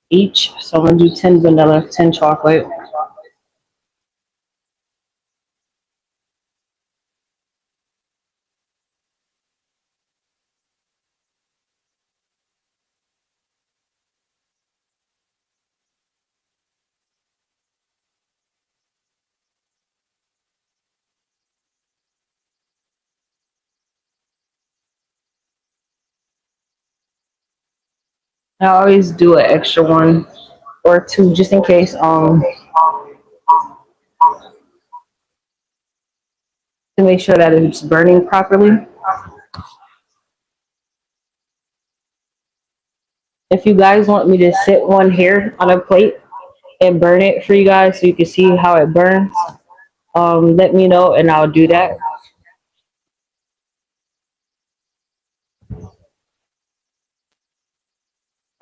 each. So I'm gonna do 10 vanilla, 10 chocolate. I always do an extra one or two just in case to make sure that it's burning properly. If you guys want me to sit one here on a plate and burn it for you guys so you can see how it burns, let me know and I'll do that.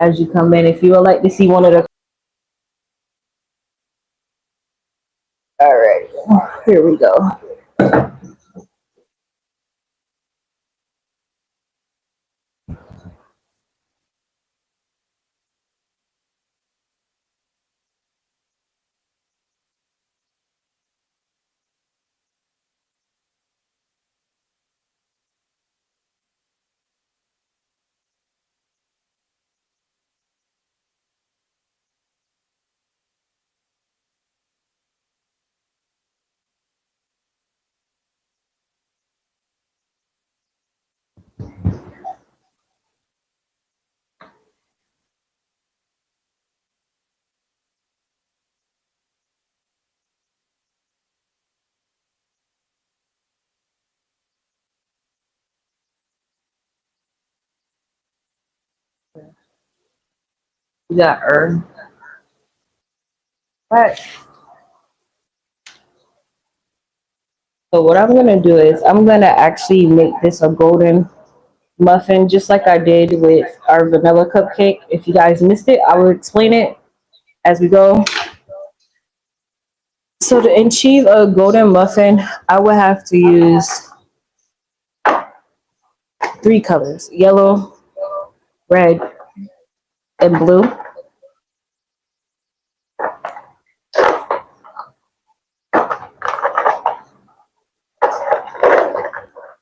As you come in, if you would like to see one of the, all right, here we go. We got her. All right. So what I'm gonna do is I'm gonna actually make this a golden muffin, just like I did with our vanilla cupcake. If you guys missed it, I will explain it as we go. So to achieve a golden muffin, I would have to use three colors: yellow, red, and blue.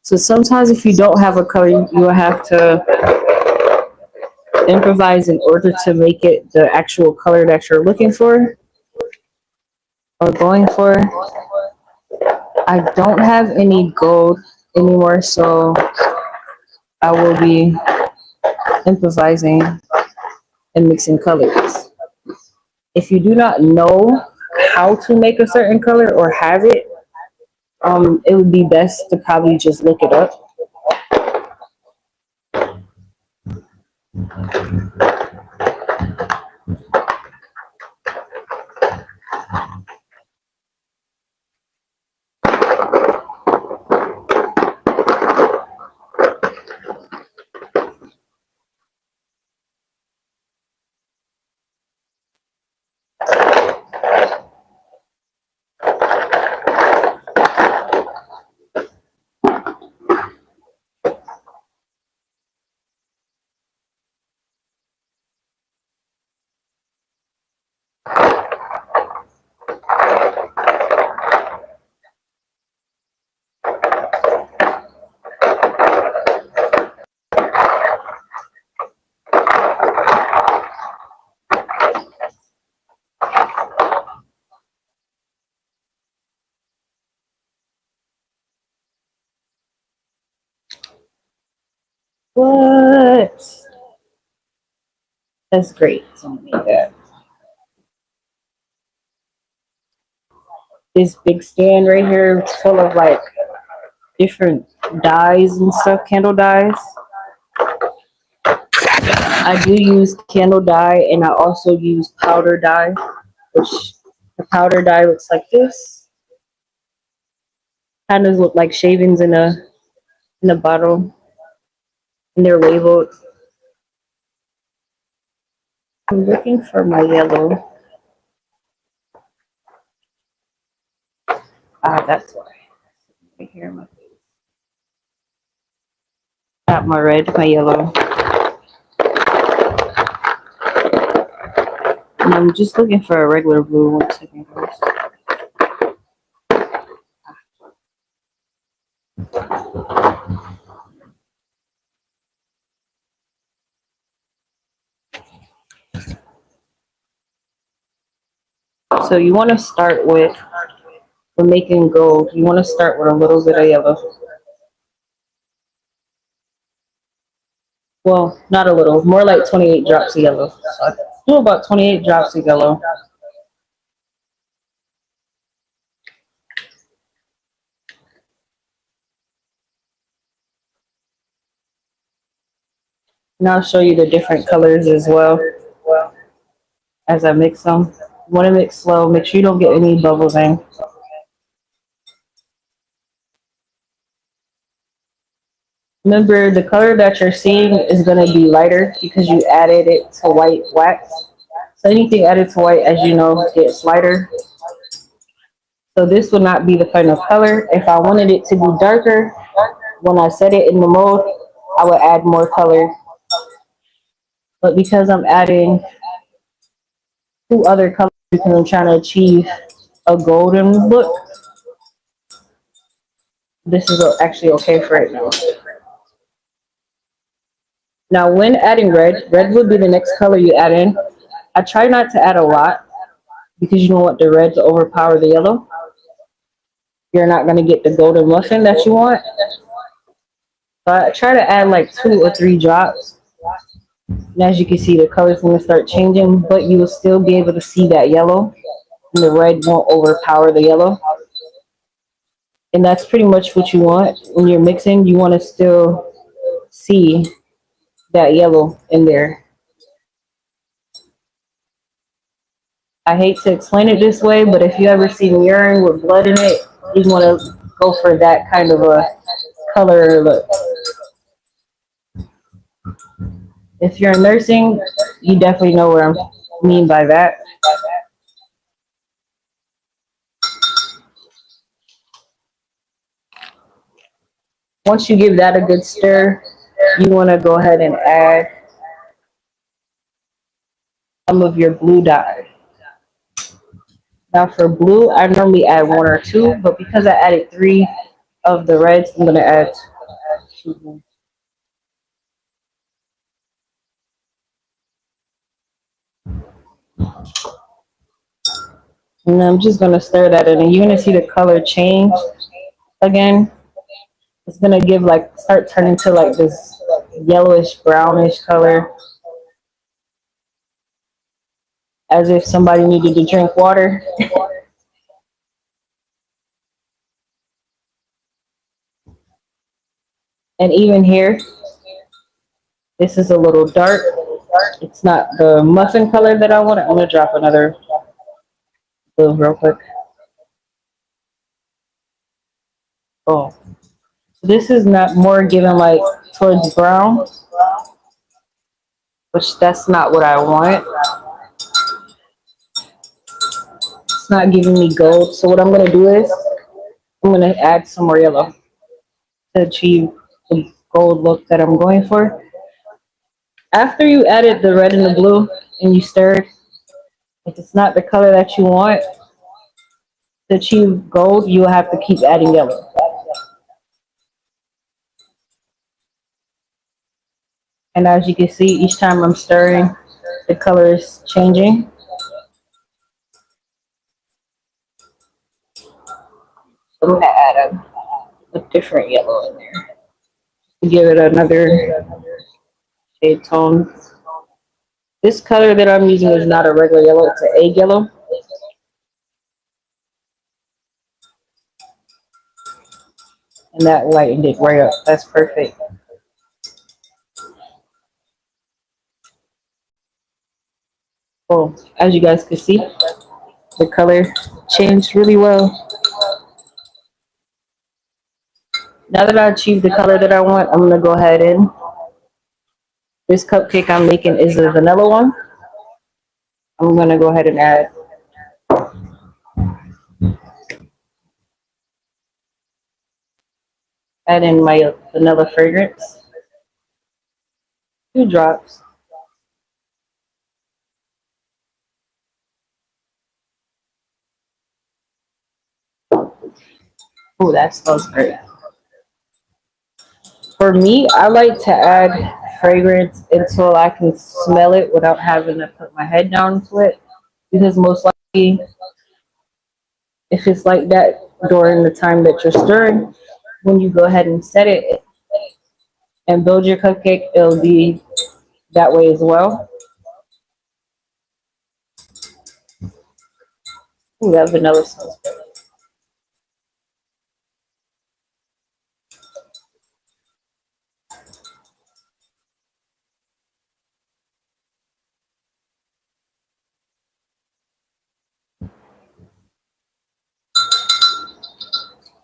So sometimes if you don't have a color, you will have to improvise in order to make it the actual color that you're looking for or going for. I don't have any gold anymore, so I will be improvising and mixing colors. If you do not know how to make a certain color or have it, it would be best to probably just look it up. What? That's great. So make that. This big stand right here is full of like different dyes and stuff, candle dyes. I do use candle dye and I also use powder dye, which the powder dye looks like this. Kind of look like shavings in a bottle, and they're labeled. I'm looking for my yellow. Ah, that's why. Right here, my face. Got my red, my yellow. And I'm just looking for a regular blue. 1 second, guys. So you want to start with, for making gold, you want to start with a little bit of yellow. Well, not a little, more like 28 drops of yellow. So I do about 28 drops of yellow. And I'll show you the different colors as well as I mix them. You want to mix slow, make sure you don't get any bubbles in. Remember, the color that you're seeing is going to be lighter because you added it to white wax. So anything added to white, as you know, gets lighter. So this would not be the final color. If I wanted it to be darker, when I set it in the mold, I would add more color. But because I'm adding 2 other colors because I'm trying to achieve a golden look, this is actually okay for right now. Now, when adding red, red would be the next color you add in. I try not to add a lot because you don't want the red to overpower the yellow. You're not going to get the golden muffin that you want. So I try to add like 2 or 3 drops. And as you can see, the color's going to start changing, but you will still be able to see that yellow, and the red won't overpower the yellow. And that's pretty much what you want when you're mixing. You want to still see that yellow in there. I hate to explain it this way, but if you ever see urine with blood in it, you want to go for that kind of a color look. If you're in nursing, you definitely know what I mean by that. Once you give that a good stir, you want to go ahead and add some of your blue dye. Now for blue, I normally add 1 or 2, but because I added 3 of the reds, I'm going to add 2. And I'm just going to stir that in, and you're going to see the color change again. It's going to give like, start turning to like this yellowish, brownish color, as if somebody needed to drink water. And even here, this is a little dark. It's not the muffin color that I want. I'm going to drop another blue real quick. Oh, so this is not more given like towards brown, which that's not what I want. It's not giving me gold. So what I'm going to do is I'm going to add some more yellow to achieve the gold look that I'm going for. After you added the red and the blue and you stirred, if it's not the color that you want to achieve gold, you will have to keep adding yellow. And as you can see, each time I'm stirring, the color is changing. I'm going to add a different yellow in there to give it another shade tone. This color that I'm using is not a regular yellow, it's an egg yellow. And that lightened it right up. That's perfect. Oh, as you guys can see, the color changed really well. Now that I achieved the color that I want, I'm going to go ahead and this cupcake I'm making is a vanilla one. I'm going to go ahead and add in my vanilla fragrance. 2 drops. Oh, that smells great. For me, I like to add fragrance until I can smell it without having to put my head down to it. Because most likely, if it's like that during the time that you're stirring, when you go ahead and set it and build your cupcake, it'll be that way as well. Ooh, that vanilla smells good.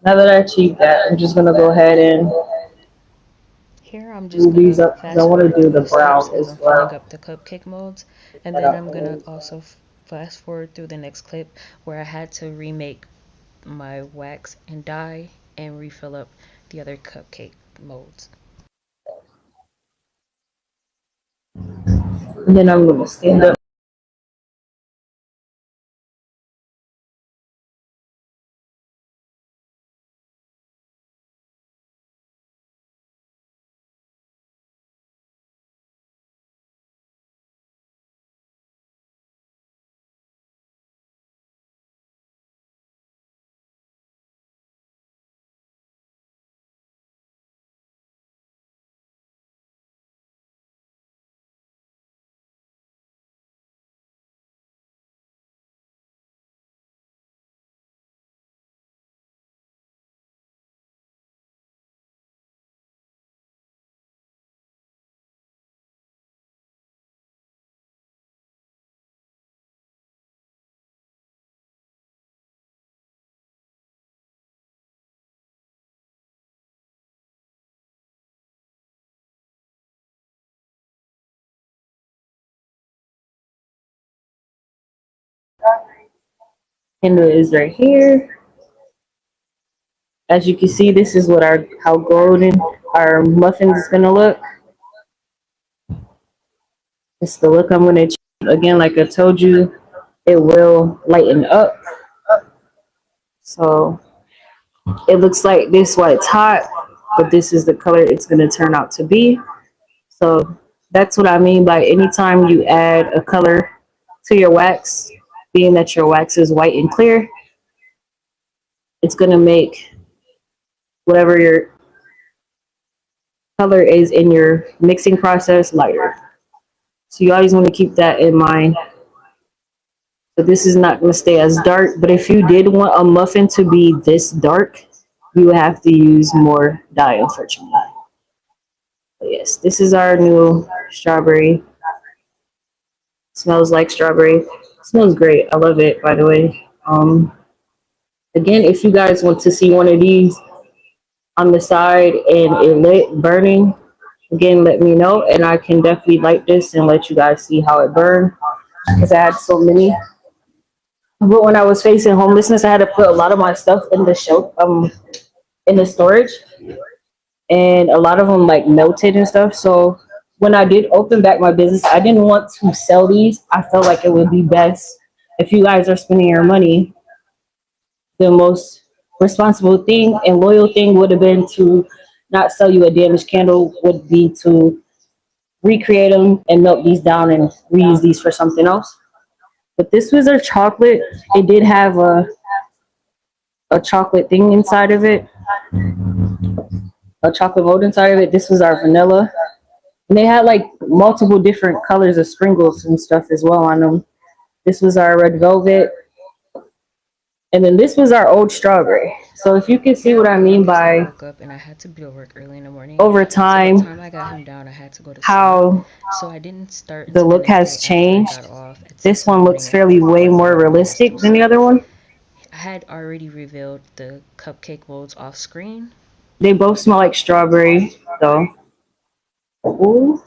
Now that I achieved that, I'm just gonna go ahead and Here I'm just do these gonna up because I fast want to forward do through the the steps brown as as I'm filling well. up the cupcake molds, and That then up I'm gonna and also fast forward through the next clip where I had to remake my wax and dye and refill up the other cupcake molds. then I'm gonna stand up. Handle is right here. As you can see, this is what our how golden our muffins is gonna look. It's the look I'm gonna achieve. Again, like I told you, it will lighten up. So it looks like this while it's hot, but this is the color it's gonna turn out to be. So that's what I mean by anytime you add a color to your wax, being that your wax is white and clear, it's gonna make whatever your color is in your mixing process lighter. So you always want to keep that in mind. So this is not going to stay as dark, but if you did want a muffin to be this dark, you would have to use more dye, unfortunately. But yes, this is our new strawberry. Smells like strawberry. Smells great. I love it, by the way. Again, if you guys want to see one of these on the side and it lit burning, again, let me know and I can definitely light this and let you guys see how it burned because I had so many. But when I was facing homelessness, I had to put a lot of my stuff in the show, in the storage, and a lot of them like melted and stuff. So when I did open back my business, I didn't want to sell these. I felt like it would be best if you guys are spending your money. The most responsible thing and loyal thing would have been to not sell you a damaged candle. Would be to recreate them and melt these down and reuse these for something else. But this was a chocolate. It did have a chocolate thing inside of it, a chocolate mold inside of it. This was our vanilla. And they had like multiple different colors of sprinkles and stuff as well on them. This was our red velvet. And then this was our old strawberry. So if you can see Here what I'm I going mean because I by woke up and I had to be at work early in the morning. over So by the time, time I got him down, I had to go to sleep. how So I didn't start the until the look next has day after I changed. got off at This 6 in the one morning looks and had fairly to way prepare more my meals to realistic than the serve. other one. I had already revealed the cupcake molds off screen. They both smell like strawberry, though. Ooh.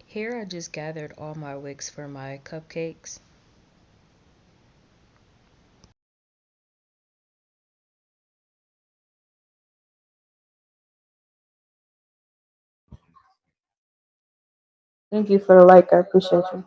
Here I just gathered all my wicks for my cupcakes. Thank you for the like. I appreciate you.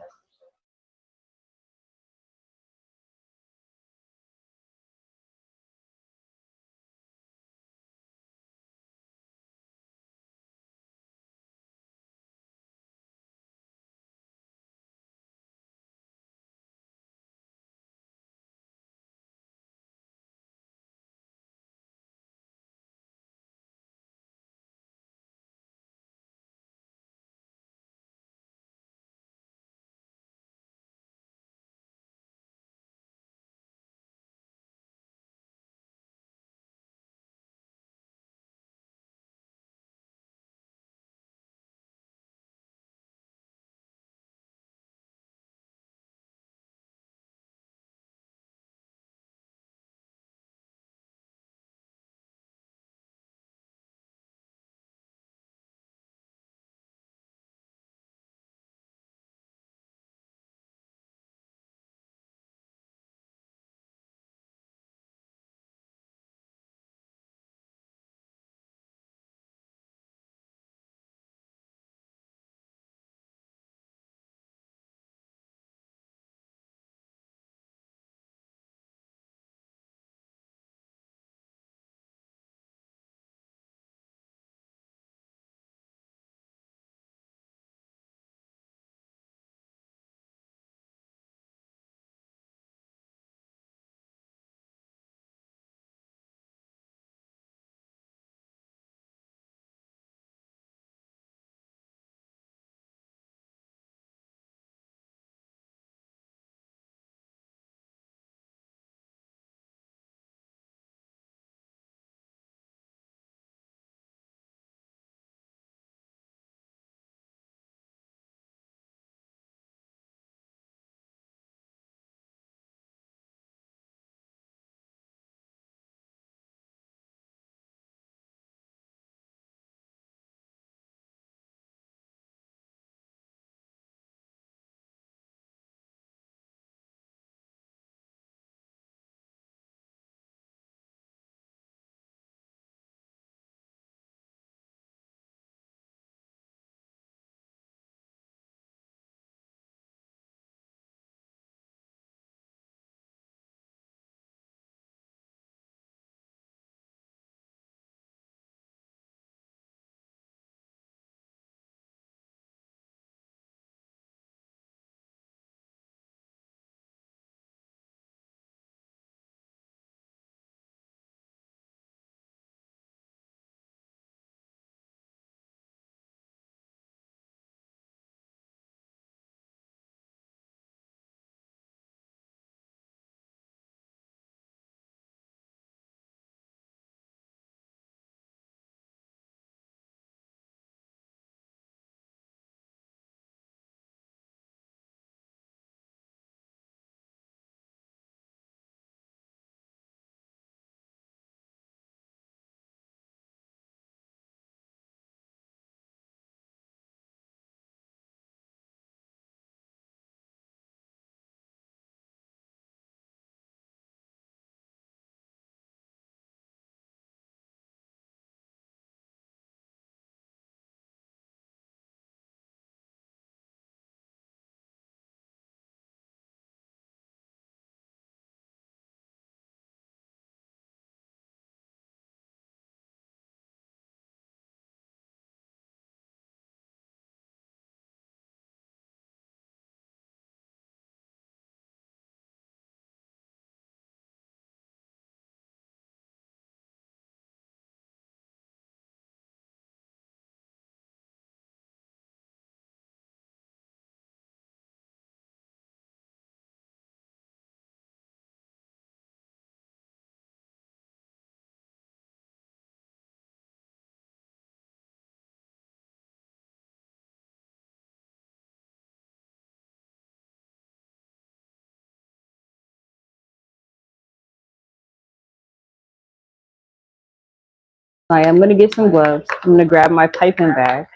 Alright, I'm gonna get some gloves. I'm gonna grab my piping bag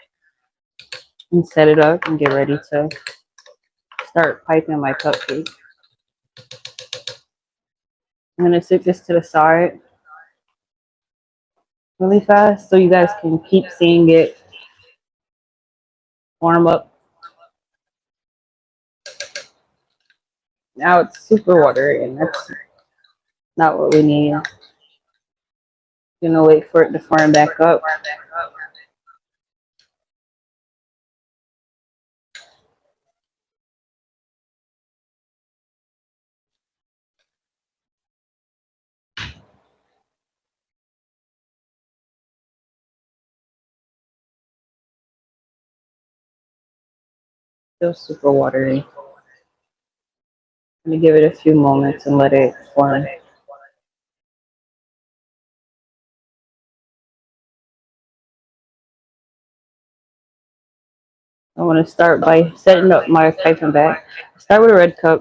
and set it up and get ready to start piping my cupcake. I'm gonna sit this to the side really fast so you guys can keep seeing it warm up. Now it's super watery, and that's not what we need. Gonna wait for it to form back up. Still super watery. I'm gonna give it a few moments and let it form. I want to start by setting up my piping bag. Start with a red cup.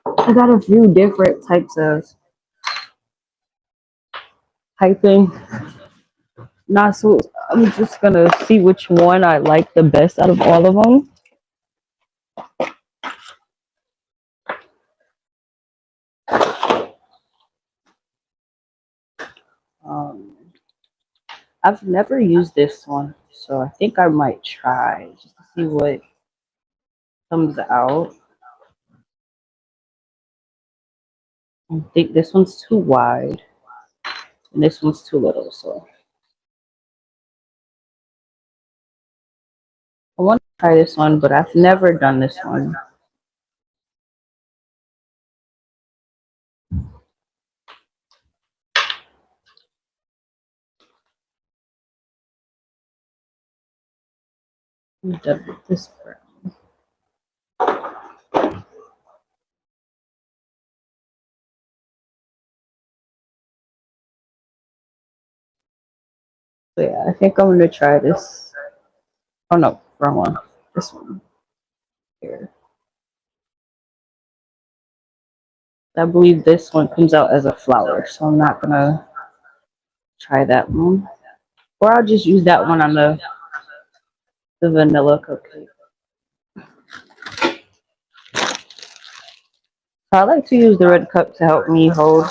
I got a few different types of piping nostrils. I'm just gonna see which one I like the best out of all of them. Um, I've never used this one, so I think I might try just to see what comes out. I think this one's too wide and this one's too little, so I want to try this one, but I've never done this one. I'm done with this part. So yeah, I think I'm gonna try this. Oh no, wrong one. This one here. I believe this one comes out as a flower, so I'm not gonna try that one. Or I'll just use that one on the vanilla cupcake. So I like to use the red cup to help me hold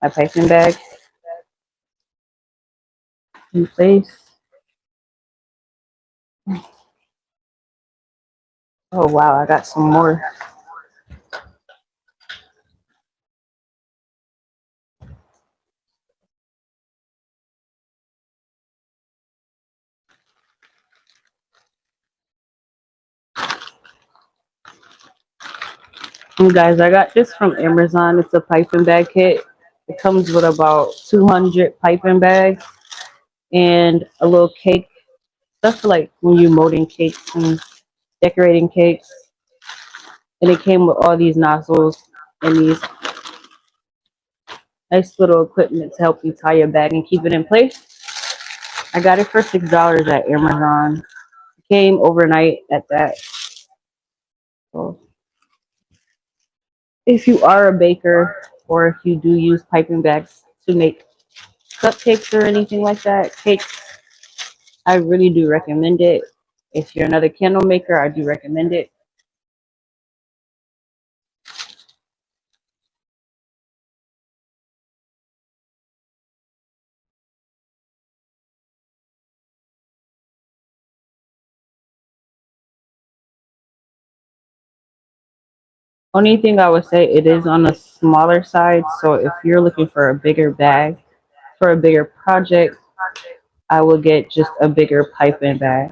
my piping bag in place. Oh wow, I got some more. You guys, I got this from Amazon. It's a piping bag kit. It comes with about 200 piping bags and a little cake. Stuff for like when you're molding cakes and decorating cakes. And it came with all these nozzles and these nice little equipment to help you tie your bag and keep it in place. I got it for $6 at Amazon. It came overnight at that. So if you are a baker or if you do use piping bags to make cupcakes or anything like that, cakes, I really do recommend it. If you're another candle maker, I do recommend it. Only thing I would say, it is on the smaller side. So if you're looking for a bigger bag for a bigger project, I would get just a bigger piping bag.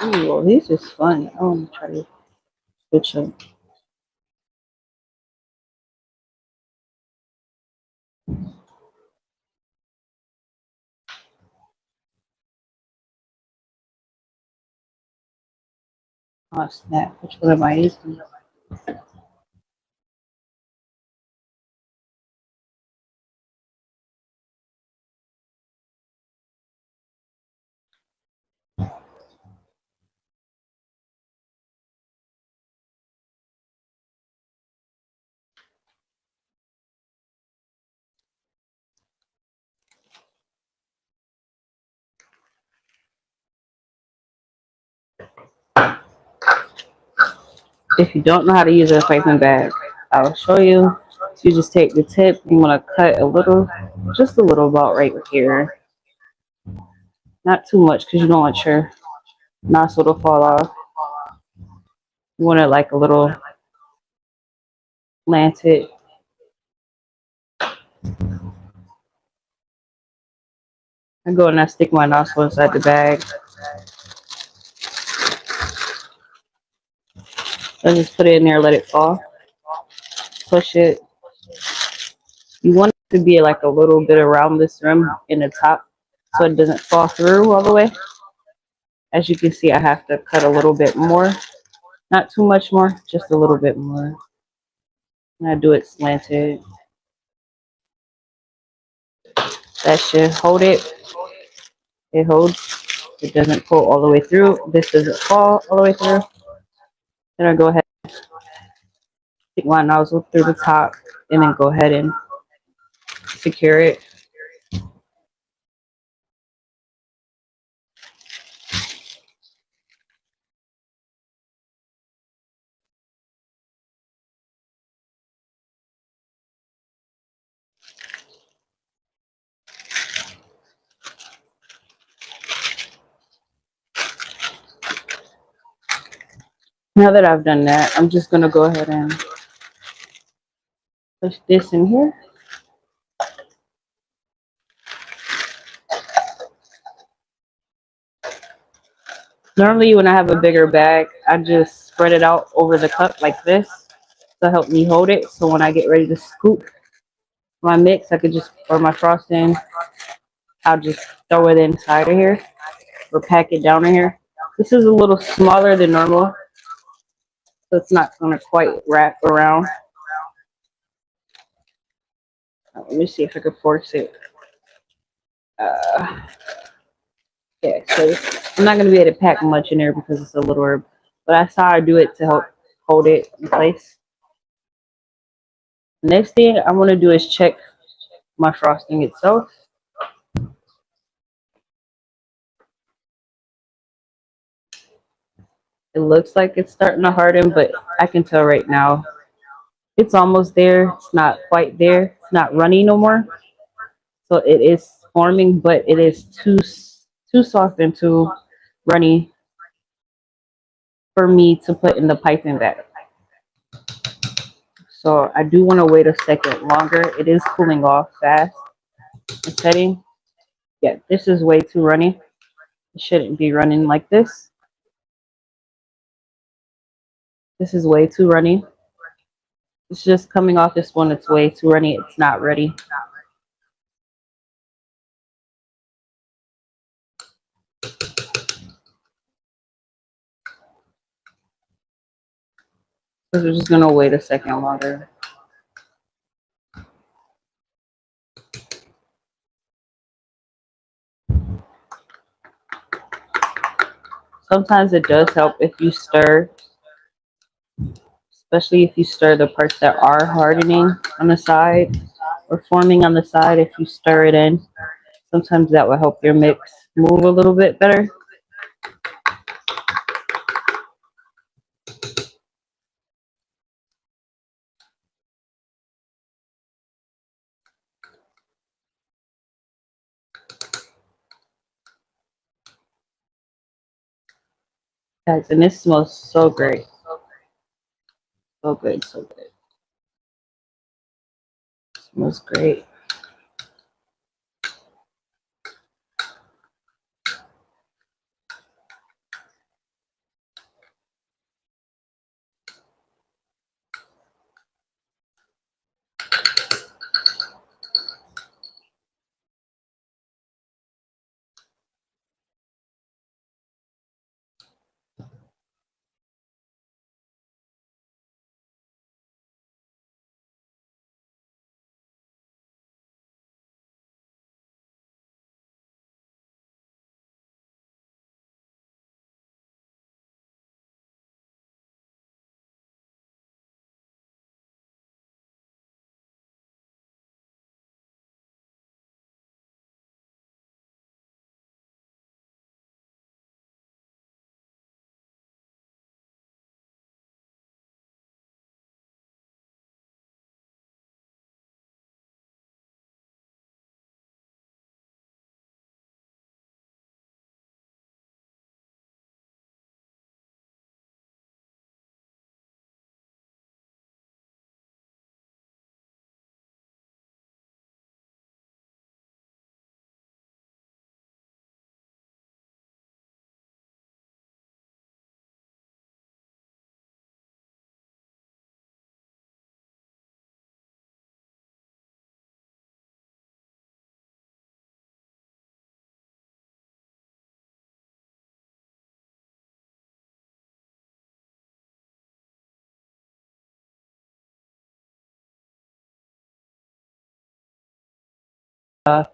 Ooh, well, these is fun. I want to try to switch them. Oh snap! Which one am I using? If you don't know how to use a piping bag, I'll show you. So you just take the tip. You want to cut a little, just a little about right here. Not too much because you don't want your nostril to fall off. You want it like a little slanted. I go and I stick my nostril inside the bag. I just put it in there, let it fall. Push it. You want it to be like a little bit around this rim in the top so it doesn't fall through all the way. As you can see, I have to cut a little bit more. Not too much more, just a little bit more. And I do it slanted. That should hold it. It holds. It doesn't pull all the way through. This doesn't fall all the way through. Then I go ahead and stick my nozzle through the top and then go ahead and secure it. Now that I've done that, I'm just going to go ahead and push this in here. Normally, when I have a bigger bag, I just spread it out over the cup like this to help me hold it. So when I get ready to scoop my mix, I could just, or my frosting, I'll just throw it inside of here or pack it down in here. This is a little smaller than normal, so it's not going to quite wrap around. Let me see if I can force it. Uh, yeah, so I'm not going to be able to pack much in there because it's a little herb, but that's how I do it to help hold it in place. Next thing I want to do is check my frosting itself. It looks like it's starting to harden, but I can tell right now it's almost there. It's not quite there. It's not runny no more. So it is forming, but it is too soft and too runny for me to put in the piping bag. So I do want to wait a second longer. It is cooling off fast. The setting, yeah, this is way too runny. It shouldn't be running like this. This is way too runny. It's just coming off this one. It's way too runny. It's not ready. So we're just gonna wait a second longer. Sometimes it does help if you stir, especially if you stir the parts that are hardening on the side or forming on the side. If you stir it in, sometimes that will help your mix move a little bit better. Guys, and this smells so great. So good, so good. Smells great.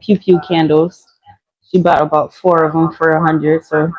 pew pew candles. She bought about four of them for 100. So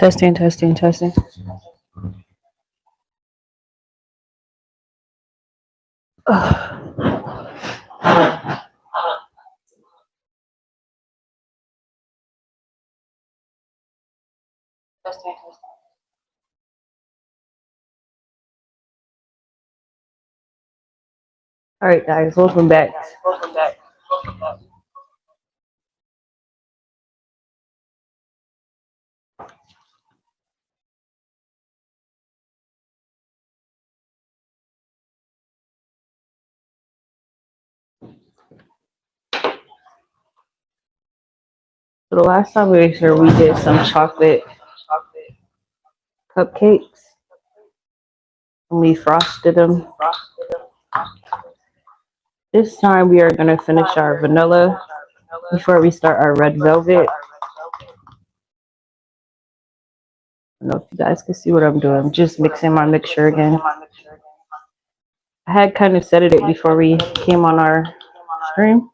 testing, testing, testing. All right, guys, welcome back. So the last time we were here, we did some chocolate cupcakes and we frosted them. This time we are gonna finish our vanilla before we start our red velvet. I don't know if you guys can see what I'm doing. I'm just mixing my mixture again. I had kind of set it before we came on our stream.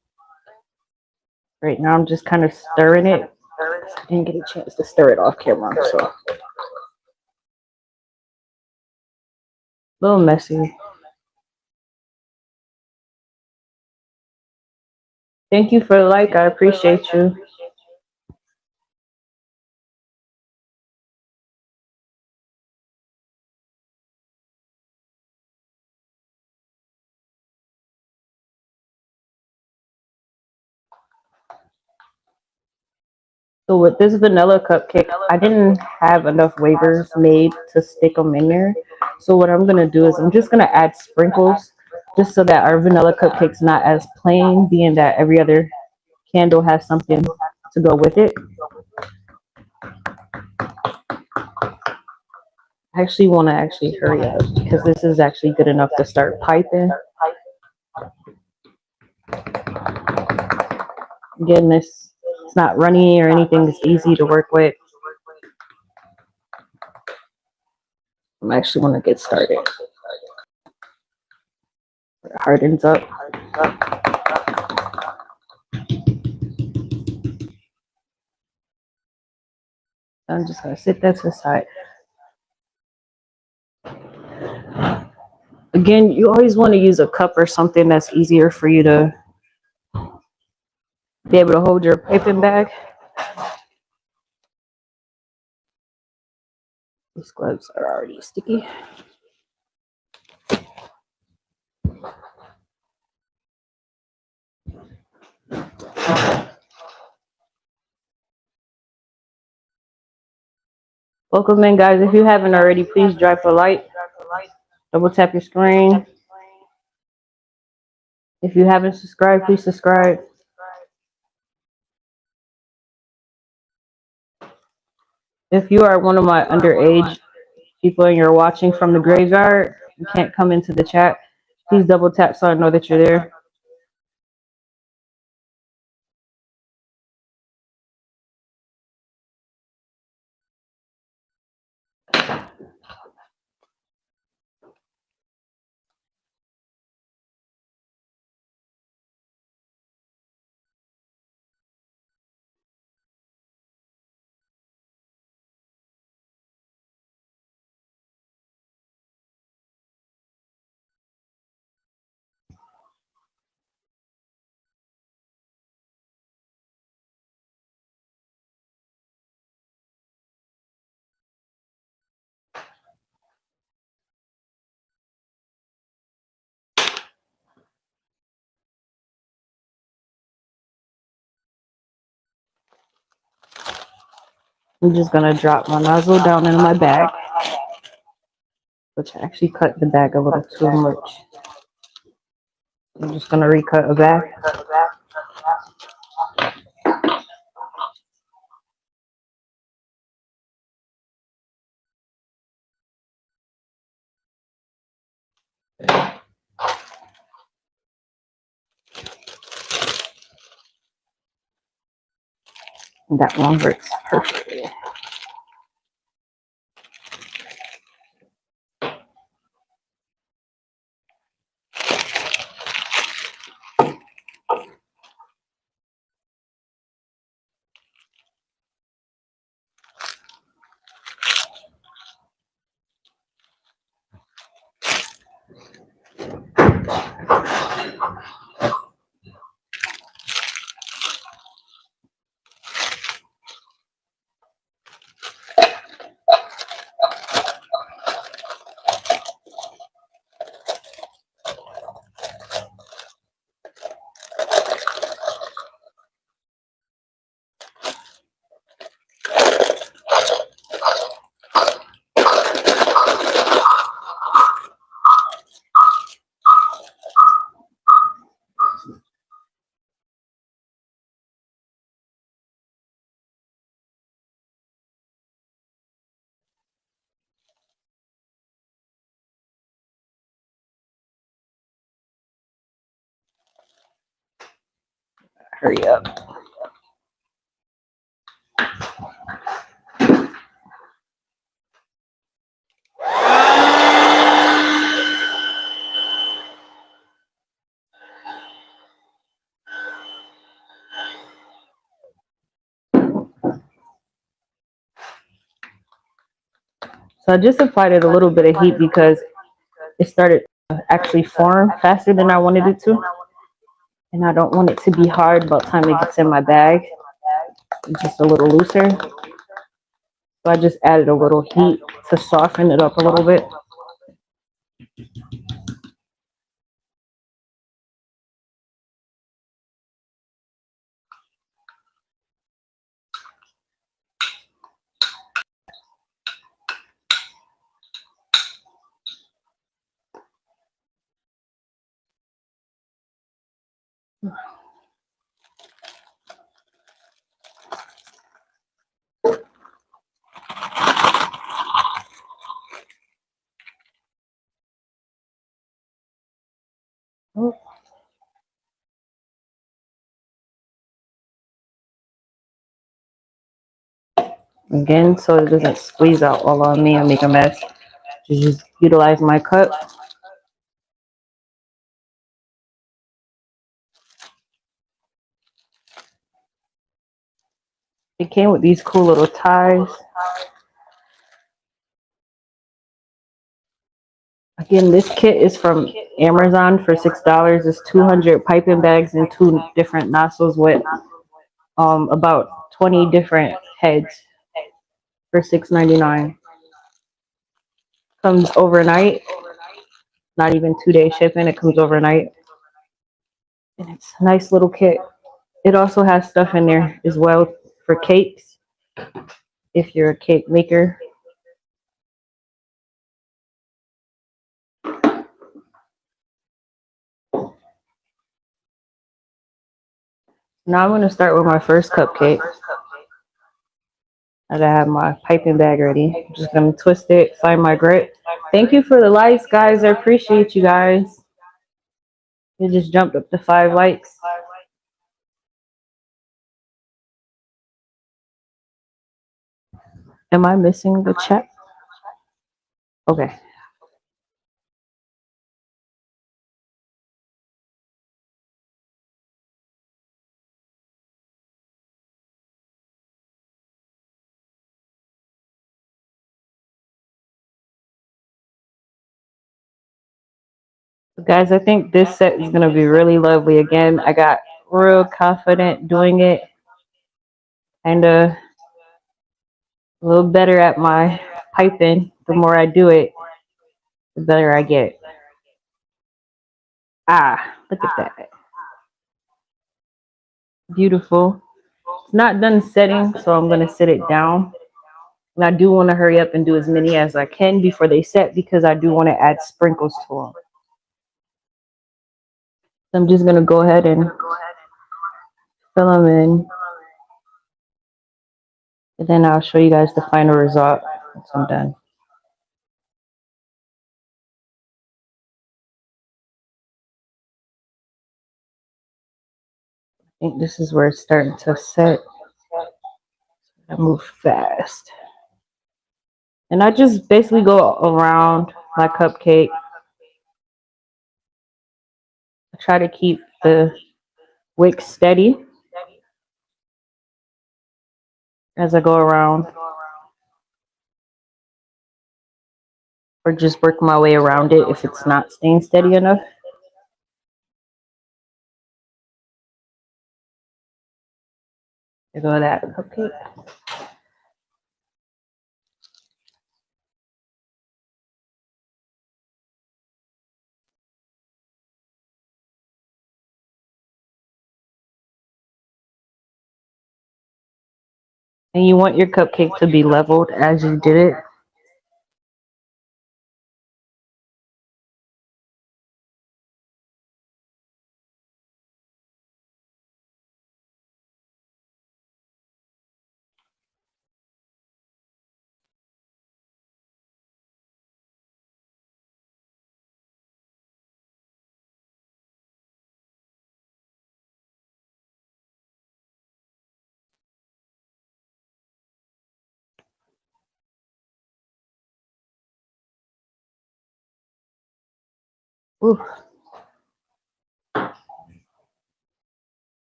Right now I'm just kind of stirring it. I didn't get a chance to stir it off camera, so a little messy. Thank you for the like. I appreciate you. So with this vanilla cupcake, I didn't have enough wafers made to stick them in there. So what I'm gonna do is I'm just gonna add sprinkles just so that our vanilla cupcake's not as plain, being that every other candle has something to go with it. I actually want to hurry up because this is actually good enough to start piping. Again, this it's not runny or anything. It's easy to work with. I'm actually want to get started. It hardens up. I'm just gonna sit that to the side. Again, you always want to use a cup or something that's easier for you to be able to hold your piping bag. These gloves are already sticky. Welcome in, guys. If you haven't already, please drop a like. Double tap your screen. If you haven't subscribed, please subscribe. If you are one of my underage people and you're watching from the graveyard, you can't come into the chat, please double tap so I know that you're there. I'm just gonna drop my nozzle down in my bag, which I actually cut the bag a little too much. I'm just gonna recut a bag. That one works perfectly. Hurry up. So I just applied it a little bit of heat because it started to actually form faster than I wanted it to. And I don't want it to be hard by the time it gets in my bag. It's just a little looser. So I just added a little heat to soften it up a little bit. Again, so it doesn't squeeze out all on me and make a mess. Just utilize my cup. It came with these cool little ties. Again, this kit is from Amazon for $6. It's 200 piping bags and two different nozzles with about 20 different heads for $6.99. Comes overnight, not even 2-day shipping. It comes overnight, and it's a nice little kit. It also has stuff in there as well for cakes if you're a cake maker. Now I'm going to start with my first cupcake. I have my piping bag ready. I'm just going to twist it, find my grip. Thank you for the likes, guys. I appreciate you guys. It just jumped up to 5 likes. Am I missing the chat? Okay. Guys, I think this set is going to be really lovely. Again, I got real confident doing it and a little better at my piping. The more I do it, the better I get. Ah, look at that. Beautiful. It's not done setting, so I'm going to set it down. And I do want to hurry up and do as many as I can before they set because I do want to add sprinkles to them. So I'm just going to go ahead and fill them in. And then I'll show you guys the final result once I'm done. I think this is where it's starting to set. I move fast. And I just basically go around my cupcake. I try to keep the wick steady as I go around, or just work my way around it if it's not staying steady enough. There go that cupcake. And you want your cupcake to be leveled as you did it. Ooh.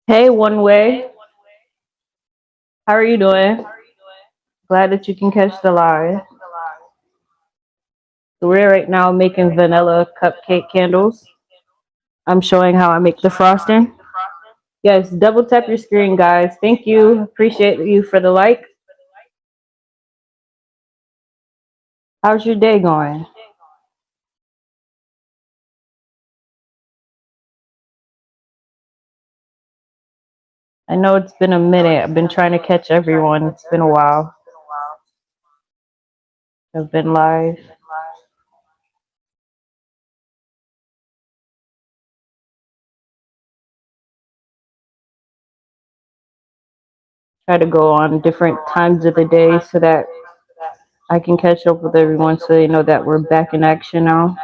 Hey, One Way. How are you doing? Glad that you can catch the live. So we're right now making vanilla cupcake candles. I'm showing how I make the frosting. Yes, double tap your screen, guys. Thank you. Appreciate you for the like. How's your day going? I know it's been a minute. I've been trying to catch everyone. It's been a while. I've been live. Try to go on different times of the day so that I can catch up with everyone so they know that we're back in action now.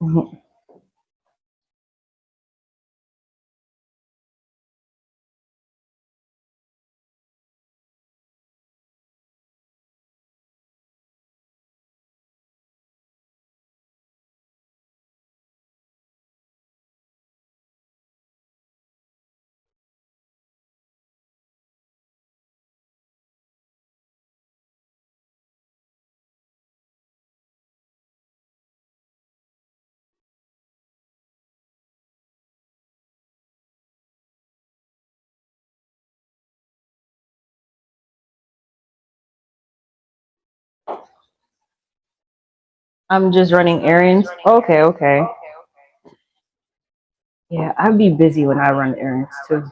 Mhm. I'm just running errands. Okay, okay. Yeah, I'd be busy when I run errands too.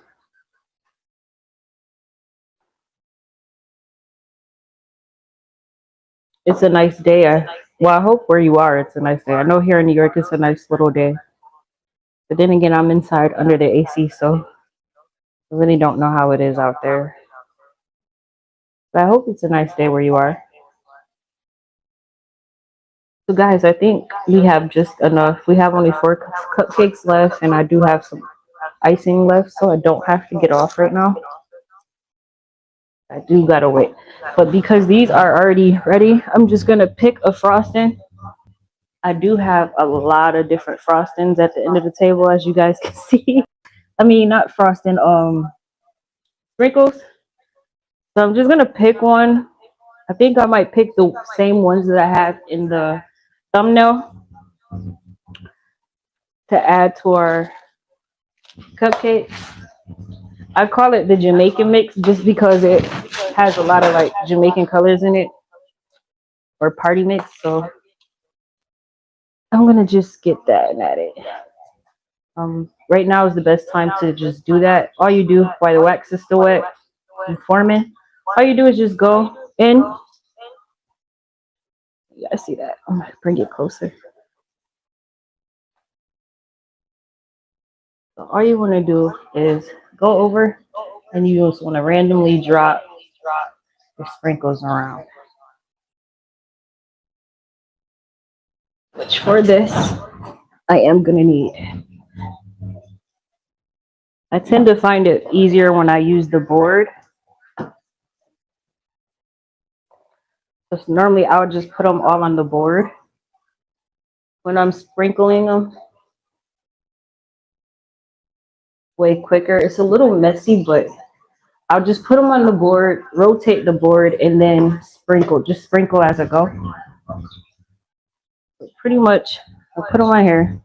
It's a nice day. Well, I hope where you are, it's a nice day. I know here in New York, it's a nice little day. But then again, I'm inside under the AC, so I really don't know how it is out there. But I hope it's a nice day where you are. So, guys, I think we have just enough. We have only 4 cupcakes left, and I do have some icing left, so I don't have to get off right now. I do gotta wait. But because these are already ready, I'm just gonna pick a frosting I do have a lot of different frostings at the end of the table, as you guys can see. I mean, not frosting, sprinkles. So I'm just gonna pick one. I think I might pick the same ones that I have in the thumbnail to add to our cupcake. I call it the Jamaican mix just because it has a lot of like Jamaican colors in it, or party mix. So I'm gonna just get that and add it. Right now is the best time to just do that. All you do while the wax is still wet and forming, all you do is just go in. You guys see that? I'm gonna bring it closer. So all you want to do is go over, and you just want to randomly drop your sprinkles around. Which for this, I am gonna need. I tend to find it easier when I use the board. Because normally I would just put them all on the board when I'm sprinkling them. Way quicker. It's a little messy, but I'll just put them on the board, rotate the board, and then sprinkle. Just sprinkle as I go. Pretty much, I'll put them on here.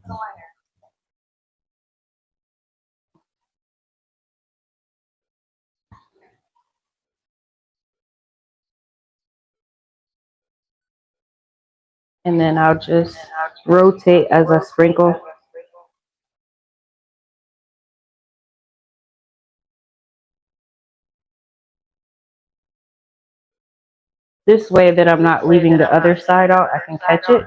And then I'll just rotate as I sprinkle. This way that I'm not leaving the other side out, I can catch it.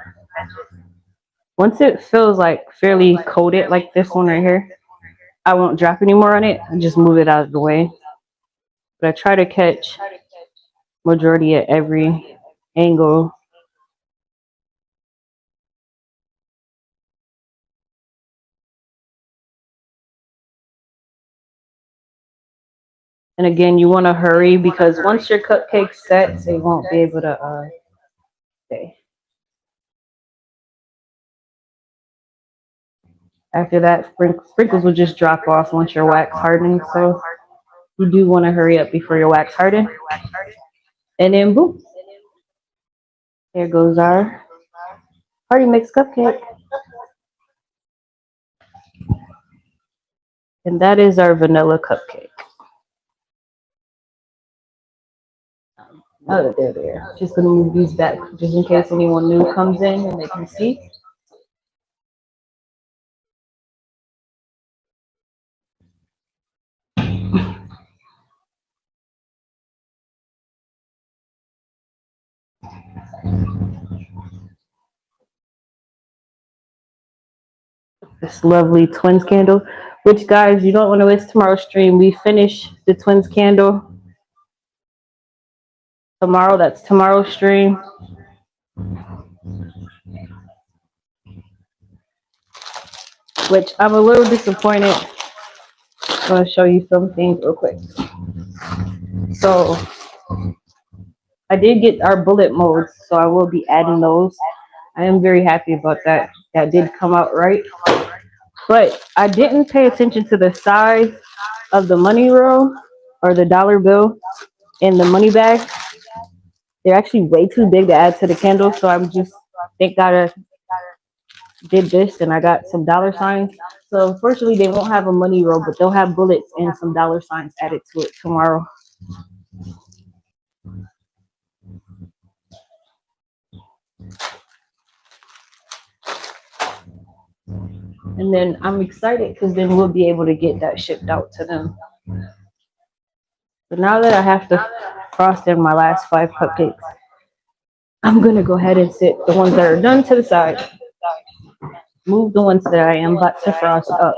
Once it feels like fairly coated like this one right here, I won't drop any more on it and just move it out of the way. But I try to catch majority at every angle. And again, you want to hurry because once your cupcake sets, they won't be able to stay. After that, sprinkles will just drop off once your wax hardens. So you do want to hurry up before your wax hardens. And then boom, there goes our party mix cupcake. And that is our vanilla cupcake. Now that they're there, just gonna move these back just in case anyone new comes in and they can see. This lovely twins candle, which guys, you don't want to waste tomorrow's stream. We finish the twins candle tomorrow. That's tomorrow's stream. Which I'm a little disappointed. I'm going to show you some things real quick. So I did get our bullet molds, so I will be adding those. I am very happy about that. That did come out right. But I didn't pay attention to the size of the money roll or the dollar bill in the money bag. They're actually way too big to add to the candle, so I'm just, thank God I did this and I got some dollar signs. So unfortunately they won't have a money roll, but they'll have bullets and some dollar signs added to it tomorrow. And then I'm excited because then we'll be able to get that shipped out to them. But now that I have to frost in my last 5 cupcakes, I'm going to go ahead and sit the ones that are done to the side. Move the ones that I am about to frost up.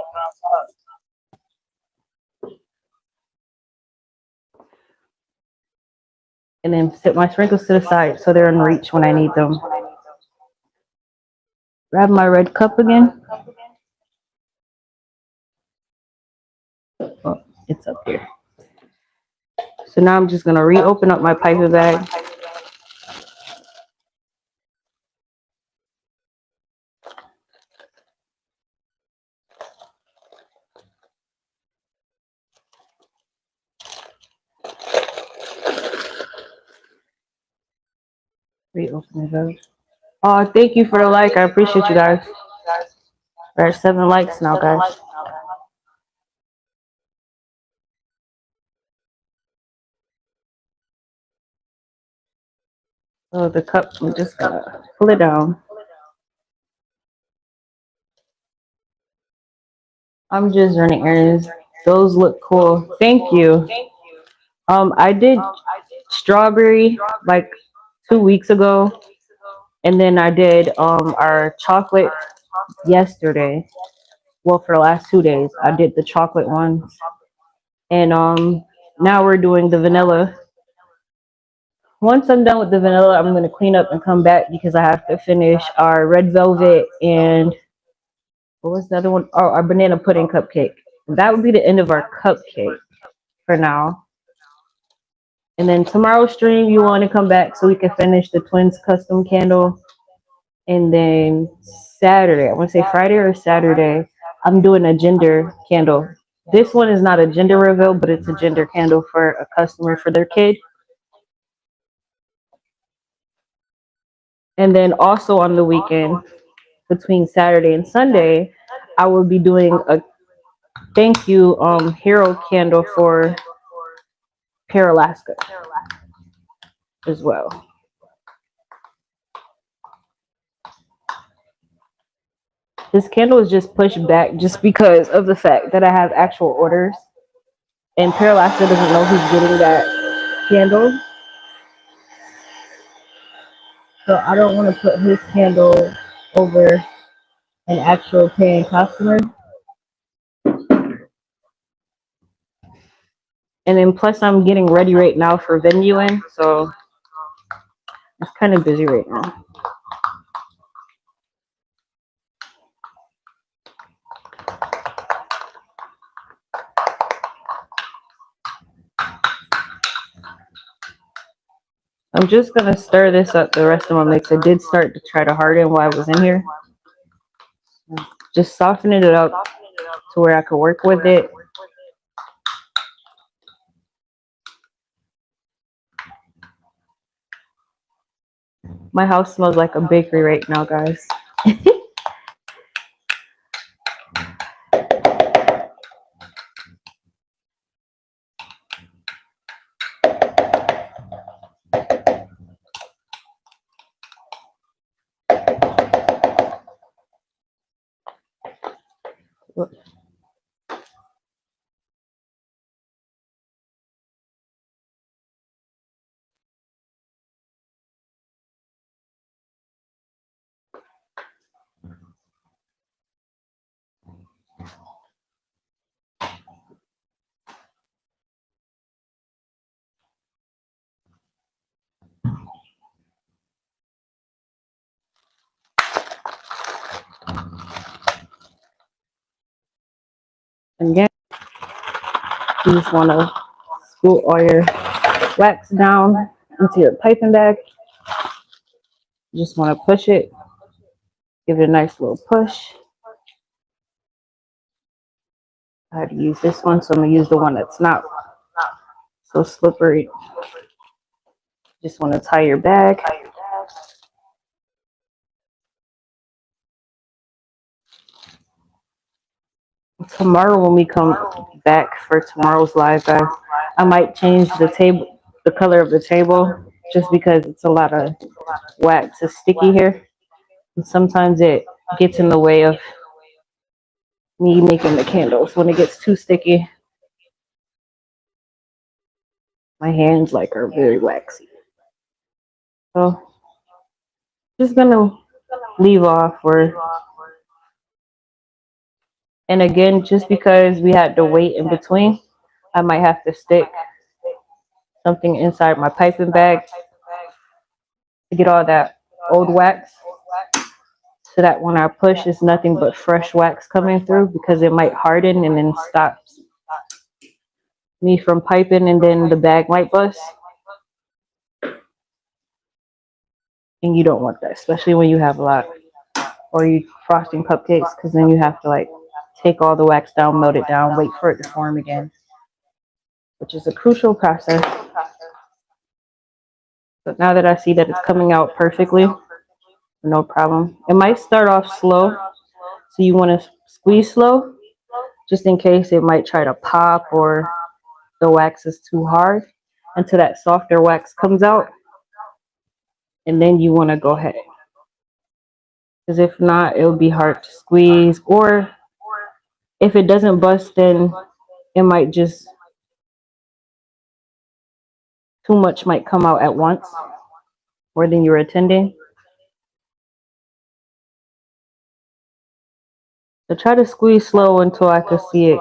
And then sit my sprinkles to the side so they're in reach when I need them. Grab my red cup again. Oh, it's up here. So now I'm just going to reopen up my piper bag. Reopen it up. Oh, thank you for the like. I appreciate you guys. We're at 7 likes now, guys. So the cup, we just gotta pull it down. I'm just running errands. Those look cool. Thank you. I did strawberry like 2 weeks ago, and then I did our chocolate yesterday. Well, for the last 2 days, I did the chocolate ones, and now we're doing the vanilla. Once I'm done with the vanilla, I'm gonna clean up and come back because I have to finish our red velvet and what was the other one? Oh, our banana pudding cupcake. That would be the end of our cupcake for now. And then tomorrow's stream, you want to come back so we can finish the twins custom candle. And then Saturday, I want to say Friday or Saturday, I'm doing a gender candle. This one is not a gender reveal, but it's a gender candle for a customer for their kid. And then also on the weekend, between Saturday and Sunday, I will be doing a thank you hero candle for Paralaska as well. This candle is just pushed back just because of the fact that I have actual orders and Paralaska doesn't know who's getting that candle. So I don't want to put his candle over an actual paying customer. And then plus I'm getting ready right now for venuing, so it's kind of busy right now. I'm just gonna stir this up the rest of my mix. I did start to try to harden while I was in here. Just softening it up to where I could work with it. My house smells like a bakery right now, guys. And again, you just want to scoot all your wax down into your piping bag. You just want to push it, give it a nice little push. I had to use this one, so I'm going to use the one that's not so slippery. Just want to tie your bag. Tomorrow when we come back for tomorrow's live, guys, I might change the table, the color of the table, just because it's a lot of wax is sticky here. And sometimes it gets in the way of me making the candles. When it gets too sticky, my hands like are very waxy. So just gonna leave off or and again, just because we had to wait in between, I might have to stick something inside my piping bag to get all that old wax so that when I push, it's nothing but fresh wax coming through because it might harden and then stops me from piping and then the bag might bust. And you don't want that, especially when you have a lot or you frosting cupcakes because then you have to like take all the wax down, melt it down, wait for it to form again, which is a crucial process. But now that I see that it's coming out perfectly, no problem. It might start off slow, so you want to squeeze slow, just in case it might try to pop or the wax is too hard until that softer wax comes out, and then you want to go ahead. Because if not, it'll be hard to squeeze, or if it doesn't bust, then it might just too much might come out at once more than you were intending. So try to squeeze slow until I can see it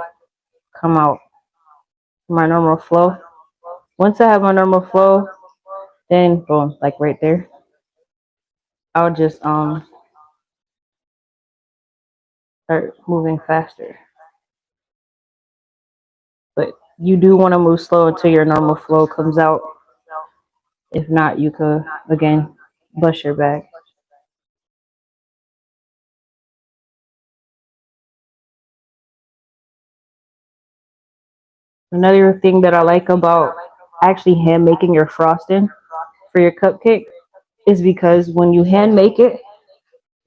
come out my normal flow. Once I have my normal flow, then boom, like right there, I'll just start moving faster. But you do want to move slow until your normal flow comes out. If not, you could again bust your back. Another thing that I like about actually hand making your frosting for your cupcake is because when you hand make it,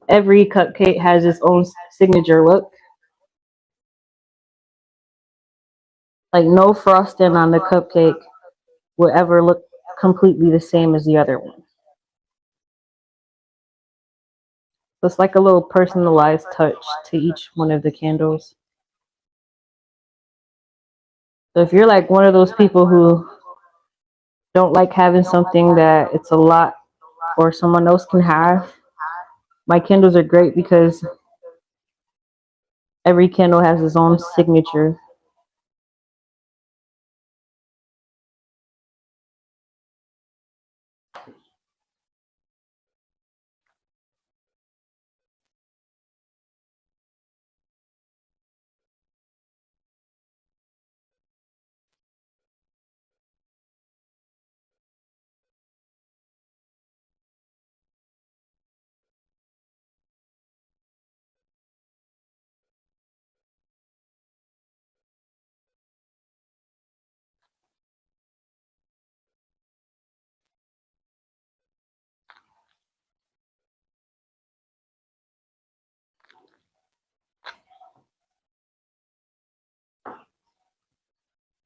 every cupcake has its own signature look. Like no frosting on the cupcake will ever look completely the same as the other one. So it's like a little personalized touch to each one of the candles. So if you're like one of those people who don't like having something that it's a lot or someone else can have, my candles are great because every candle has its own signature.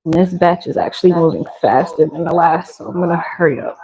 And this batch is actually moving faster than the last, so I'm gonna hurry up.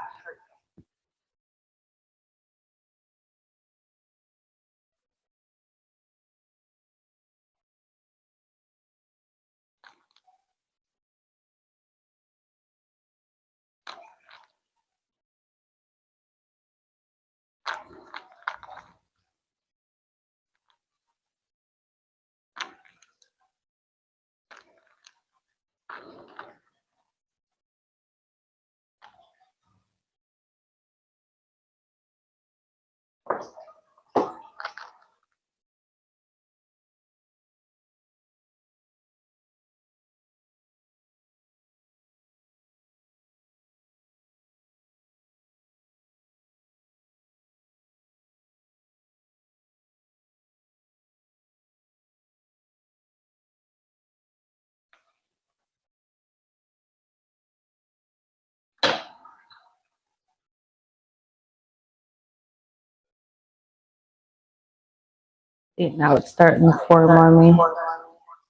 Now it's starting to form on me.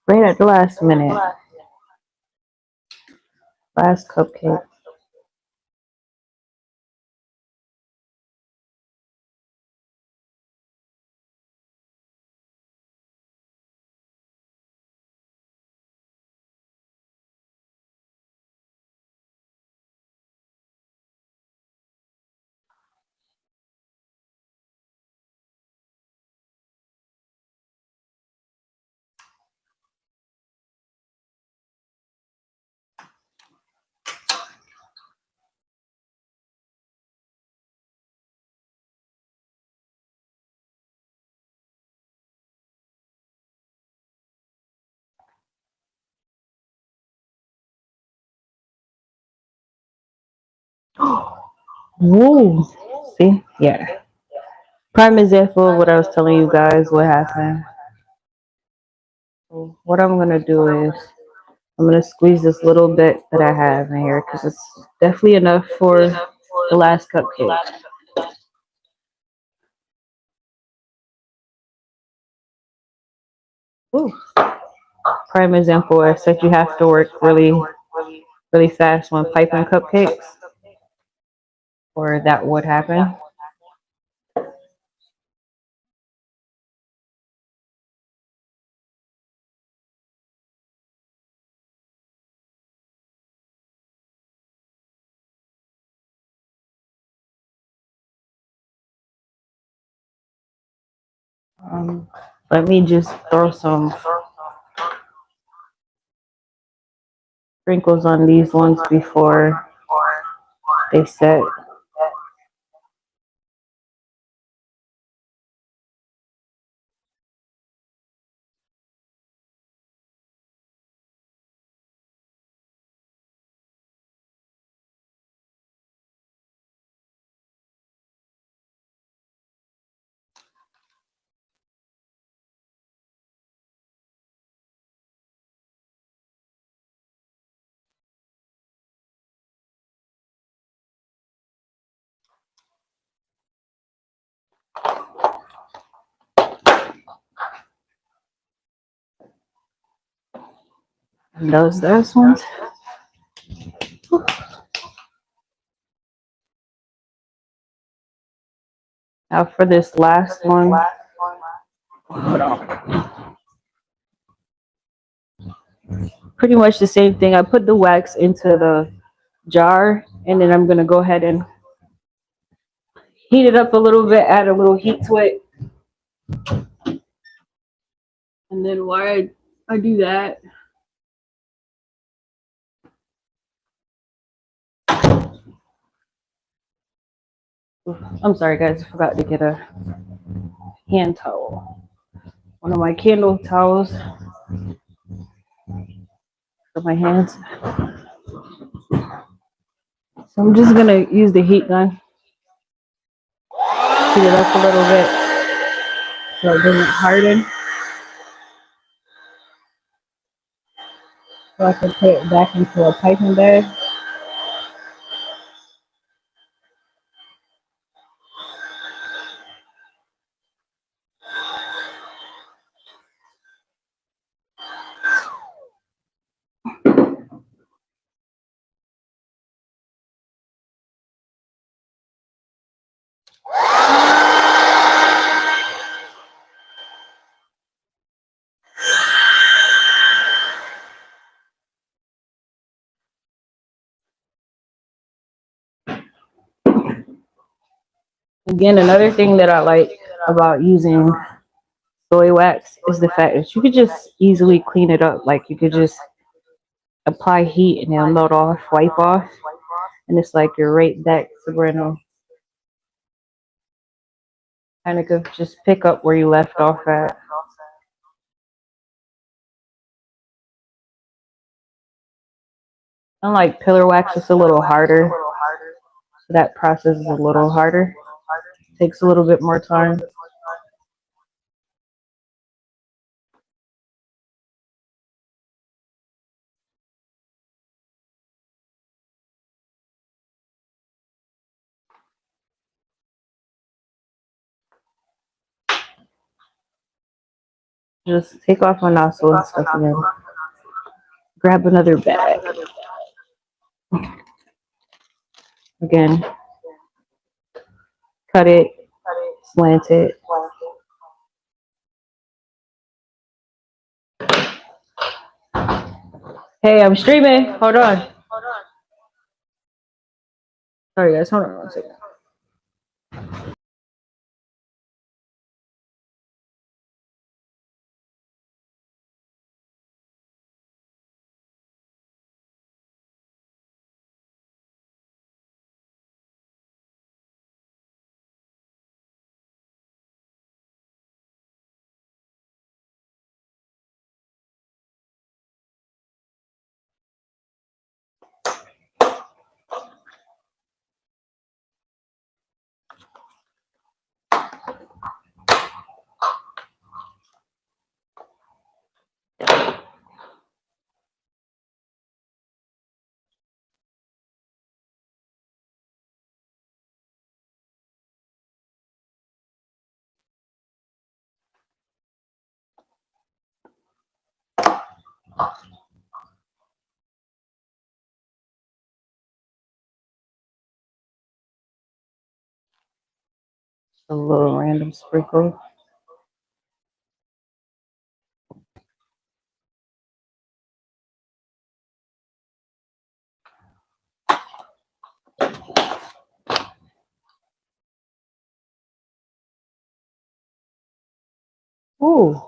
Right at the last minute. Last cupcake. Whoa. See? Yeah. Prime example of what I was telling you guys what happened. So what I'm gonna do is I'm gonna squeeze this little bit that I have in here because it's definitely enough for the last cupcake. Ooh. Prime example, I said you have to work really fast when piping cupcakes, or that would happen. Um, Let me just throw some sprinkles on these ones before they set. And those ones. Now for this last one, pretty much the same thing. I put the wax into the jar, and then I'm gonna go ahead and heat it up a little bit, add a little heat to it, and then while I do that, I'm sorry guys, I forgot to get a hand towel. One of my candle towels for my hands. So I'm just gonna use the heat gun, heat it up a little bit so it doesn't harden. So I can put it back into a piping bag. Again, another thing that I like about using soy wax is the fact that you could just easily clean it up. Like you could just apply heat and it'll melt off, wipe off, and it's like you're right back to Breno. Kind of could just pick up where you left off at. Unlike pillar wax, it's a little harder. So that process is a little harder. Takes a little bit more time. Just take off my nozzle and stuff and then grab another bag. Again, cut it, slant it. Hey, I'm streaming. Hold on. Sorry guys, hold on one second. A little random sprinkle. Ooh.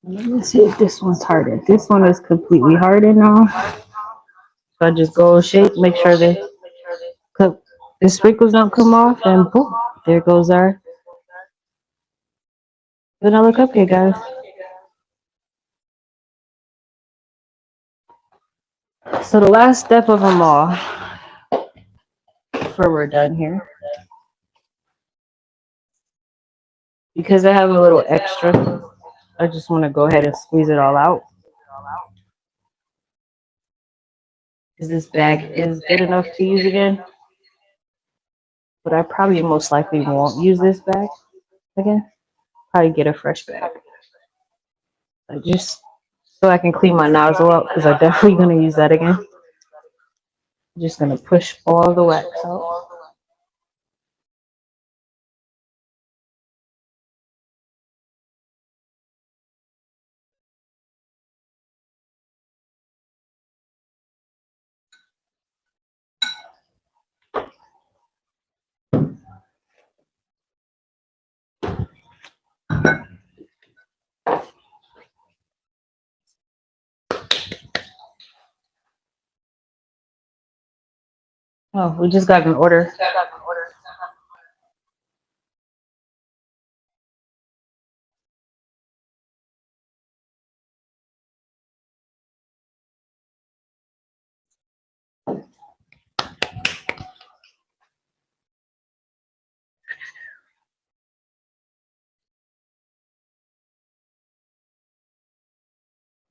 Let me see if this one's hardened. This one is completely hardened now. So I just go shake, make sure the sprinkles don't come off, and boom, there goes our vanilla cupcake, guys. So the last step of them all, before we're done here, because I have a little extra, I just want to go ahead and squeeze it all out. Because this bag is good enough to use again, but I probably most likely won't use this bag again. Probably get a fresh bag. Just so I can clean my nozzle out because I'm definitely going to use that again. Just going to push all the wax out. Oh, we just got an order.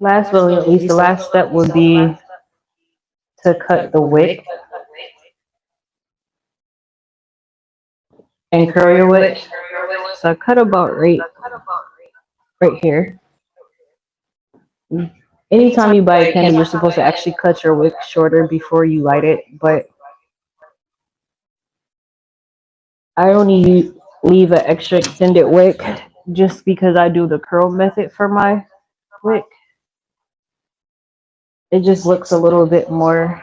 Last but not least, the last step would be to cut the wick and curl your wick. So I cut about right here. Anytime you buy a candle, you're supposed to actually cut your wick shorter before you light it, but I only leave an extra extended wick just because I do the curl method for my wick. It just looks a little bit more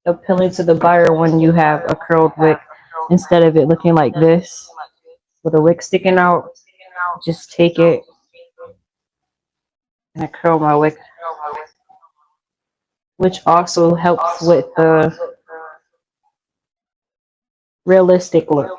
appealing to the buyer when you have a curled wick instead of it looking like this with a wick sticking out. Just take it and I curl my wick, which also helps with the realistic look.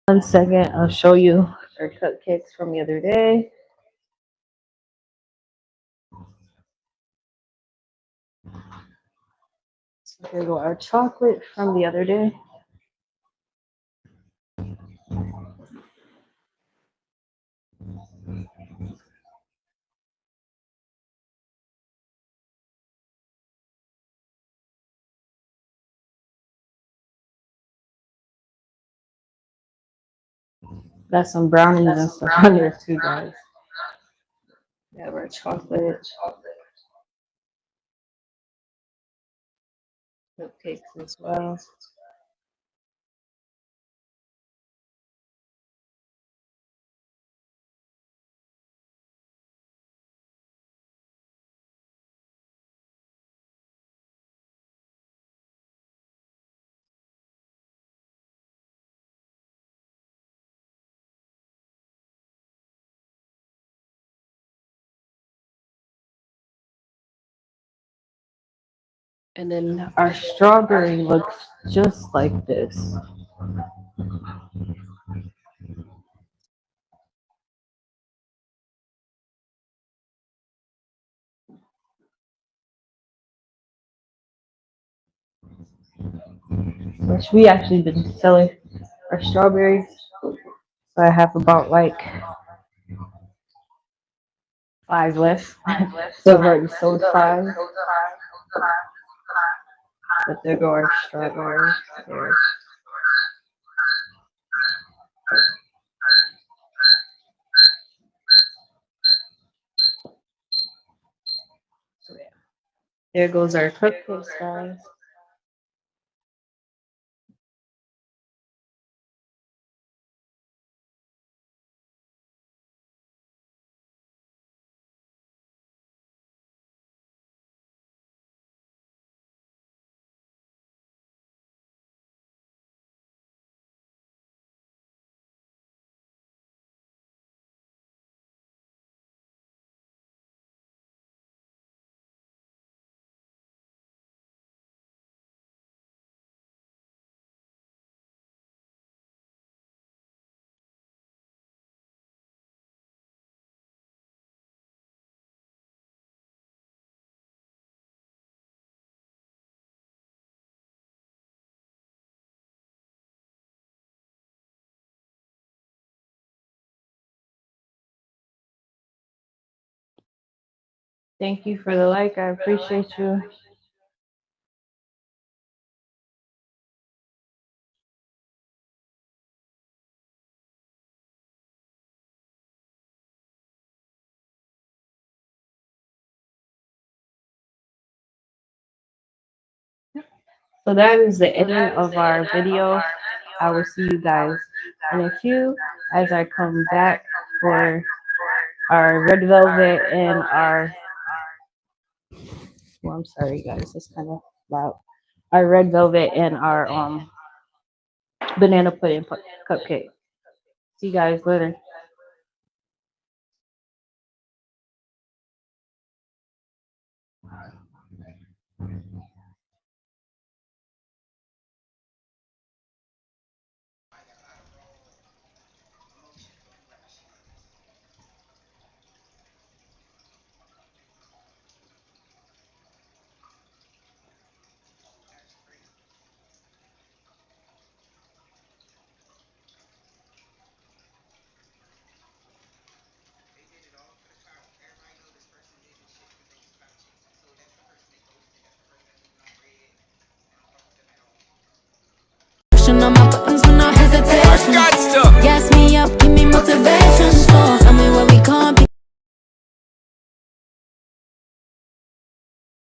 One second, I'll show you our cupcakes from the other day. Here go our chocolate from the other day. Got some brownies and stuff on there too, guys. We have our chocolate, cupcakes as well. And then our strawberry looks just like this. Which we actually been selling our strawberries. So I have about like 5 left. So I've already sold 5. But there go our strawberries there. So yeah. There goes our cupcakes, guys. Thank you for the like. I appreciate you. So that is the ending of our video. I will see you guys in a few as I come back for our red velvet and our, well, I'm sorry guys, it's kind of loud. Our red velvet and our banana pudding cupcake. See you guys later. On my buttons with no hesitation. Gas me up, give me motivation. So tell me where we come.